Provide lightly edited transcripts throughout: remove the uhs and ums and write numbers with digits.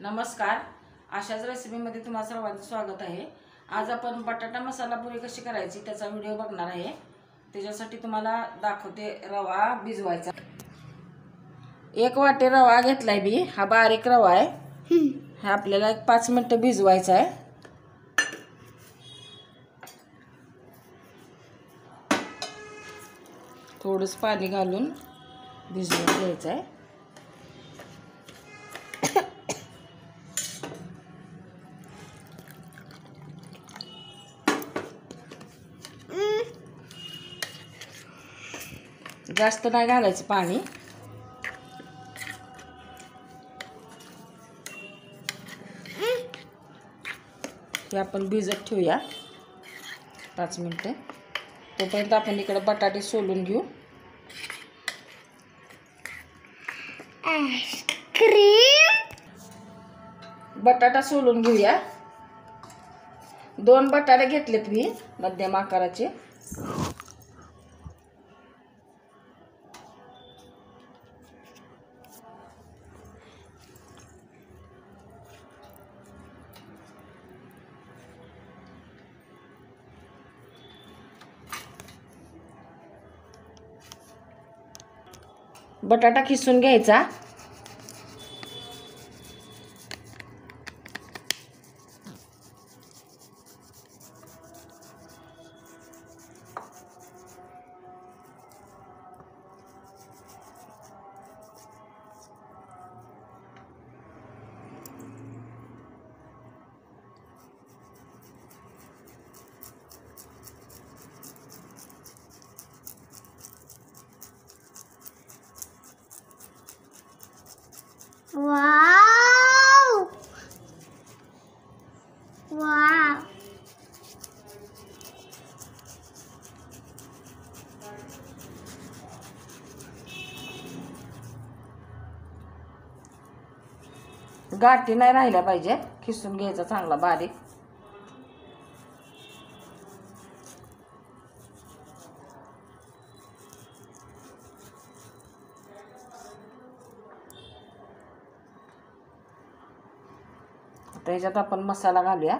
नमस्कार. अशाच रेसिपीमध्ये तुम्हा सर्वांचं स्वागत आहे. आज आपण बटाटा मसाला पुरी कशी करायची त्याचा व्हिडिओ बघणार आहे. त्याच्यासाठी तुम्हाला दाखवते. रवा भिजवायचा. 1 वाटी रवा घेतलाय मी. हा बारीक रवा आहे. हा आपल्याला 5 मिनिटं भिजवायचा आहे. थोडंच पाणी घालून भिजवून घ्यायचं आहे. जास्त नाही घालायचं पाणी. हे आपण भिजत ठेवूया 5 मिनिटं. तोपर्यंत आपण इकडे बटाटे सोलून घेऊ. बटाटा सोलून घेऊया. 2 बटाटे घेतलेत मी मध्यम आकाराचे. बटाटा किसून घ्यायचा. वाव वाव गाठी नाही राहिल्या पाहिजे. खिसून घ्यायचा चांगला बारीक. आता ह्याच्यात आपण मसाला घालूया.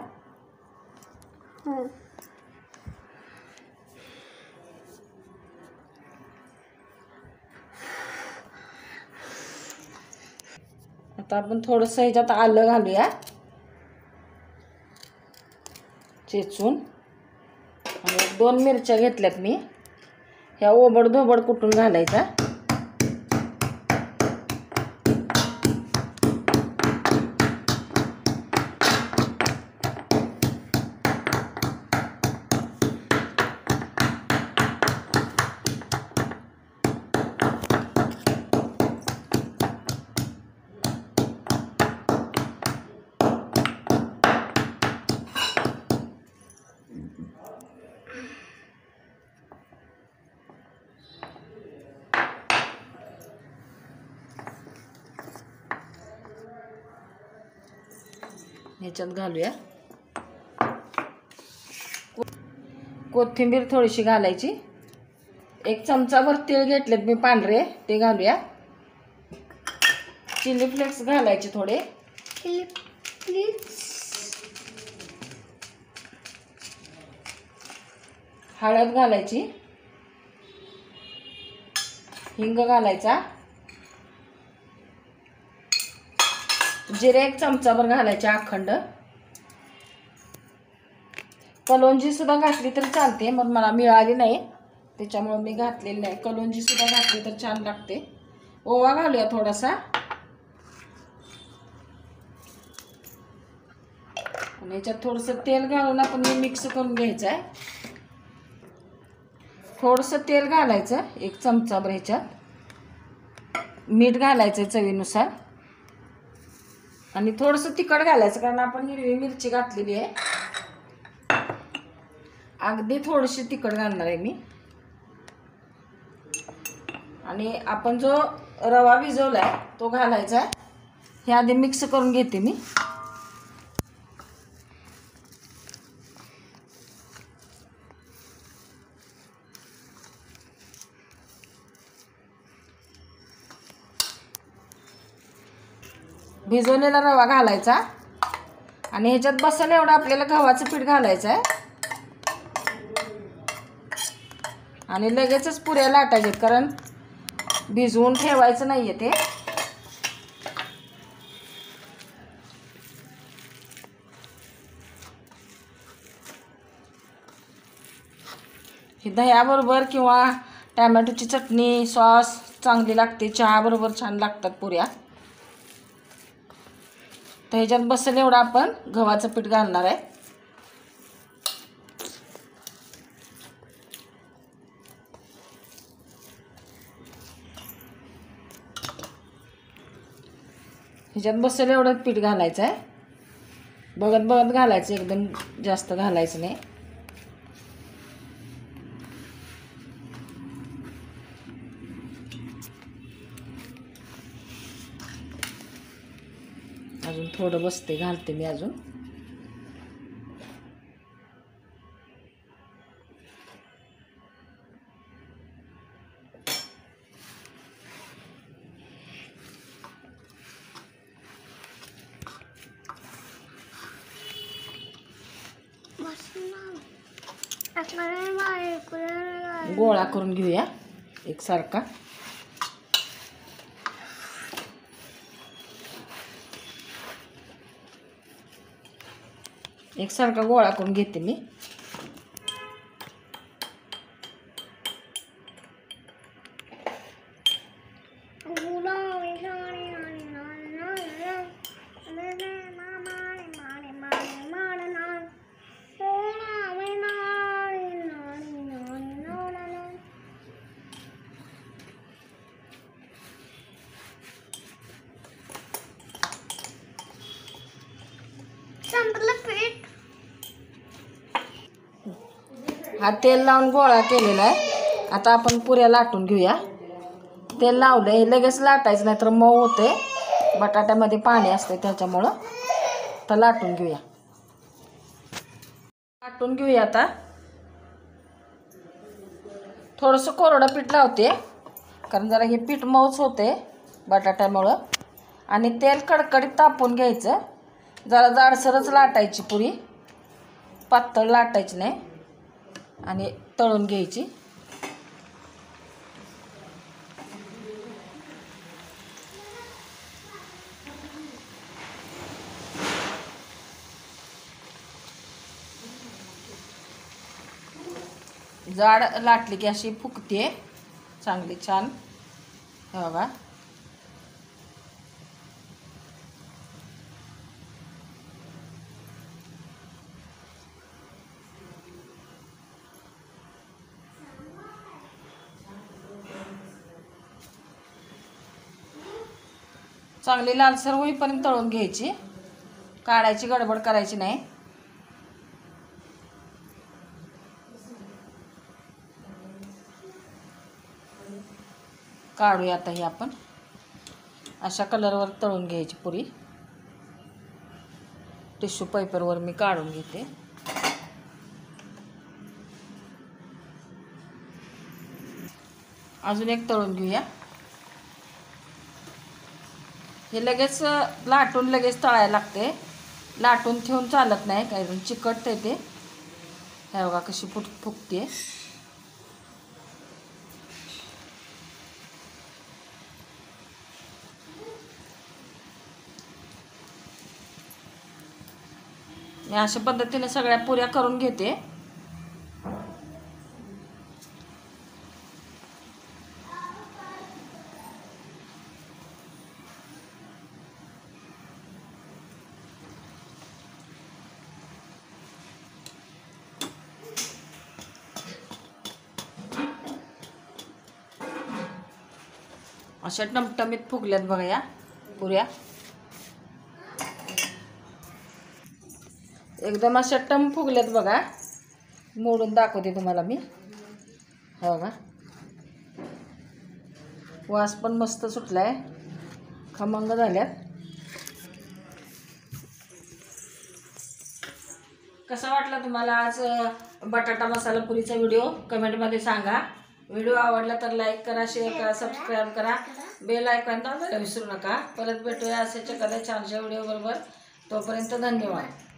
आता आपण थोडंसं ह्याच्यात आलं घालूया चेचून. आणि 2 मिरच्या घेतल्यात मी. ह्या ओबड धोबड कुटून घालायचा. ह्याच्यात घालूया. कोथिंबीर थोडीशी घालायची. 1 चमचाभर तीळ घेतलेत मी पांढरे, ते घालूया. चिली फ्लेक्स घालायचे थोडे. हळद घालायची. हिंग घालायचा. जिरे 1 चमचाभर घालायचे अखंड. कलोंजी सुद्धा घातली तर चालते, मग मला मिळाली नाही त्याच्यामुळे मी घातलेली नाही. कलोंजी सुद्धा घातली तर छान लागते. ओवा घालूया थोडासा. आणि याच्यात थोडंसं तेल घालून आपण हे मिक्स करून घ्यायचं आहे. थोडंसं तेल घालायचं 1 चमचाभर. ह्याच्यात मीठ घालायचं चवीनुसार. आणि थोडंसं तिखट घालायचं कारण आपण हिरवी मिरची घातलेली आहे. अगदी थोडीशी तिखट घालणार आहे मी. आणि आपण जो रवा भिजवलाय तो घालायचा आहे. हे आधी मिक्स करून घेते मी. भिजवलेला रवा घालायचा आणि ह्याच्यात बसेल एवढं आपल्याला गव्हाचं पीठ घालायचं आहे आणि लगेचच पुऱ्या लाटायच्यात, कारण भिजवून ठेवायचं नाही आहे ते. ही दह्याबरोबर किंवा टॅमॅटोची चटणी सॉस चांगली लागते, चहाबरोबर छान लागतात पुऱ्या. तर ह्याच्यात बसेल एवढं आपण गव्हाचं पीठ घालणार आहे. ह्याच्यात बसेल एवढं पीठ घालायचं आहे. बघत बघत घालायचं, एकदम जास्त घालायचं नाही. अजून थोडं बसते, घालते मी अजून. गोळा करून घेऊया एकसारखा. एकसारखा गोळा करून घेते मी. हा तेल लावून गोळा केलेला आहे. आता आपण पुऱ्या लाटून घेऊया. तेल लावलं हे लगेच लाटायचं नाही तर मऊ होते, बटाट्यामध्ये पाणी असते त्याच्यामुळं. तर लाटून घेऊया. लाटून घेऊया आता. थोडंसं कोरडं पीठ लावते, कारण जरा हे पीठ मऊच होते बटाट्यामुळं. आणि तेल कडकडीत तापवून घ्यायचं. जरा जाडसरच लाटायची पुरी, पातळ लाटायची नाही. आणि तळून घ्यायची. जाड लाटली की अशी फुगते चांगली छान. हे बघा. चांगली लालसर होईपर्यंत तळून घ्यायची, काढायची गडबड करायची नाही. काढूया आता ही आपण. अशा कलरवर तळून घ्यायची पुरी. टिश्यू पेपरवर मी काढून घेते. अजून एक तळून घेऊया. हे लगेच लाटून लगेच तळायला लागते, लाटून ठेवून चालत नाही, कारण चिकटते ते. हे बघा कशी फुगते. मी अशा पद्धतीने सगळ्या पुऱ्या करून घेते. अशा टमटमीत फुगल्यात बघा या पुऱ्या. एकदम अशा टम फुगल्यात बघा. मोडून दाखवते तुम्हाला मी. हे बघा, वास पण मस्त सुटलाय, खमंग झाल्यात. कसा वाटला तुम्हाला आज बटाटा मसाला पुरीचा व्हिडिओ? कमेंटमध्ये सांगा. व्हिडिओ आवडला तर लाईक करा, शेअर करा, सबस्क्राईब करा बेल आयकॉन दाबायला विसरू नका. परत भेटूया अशाच एखाद्या छानशा व्हिडिओ बरोबर. तोपर्यंत धन्यवाद.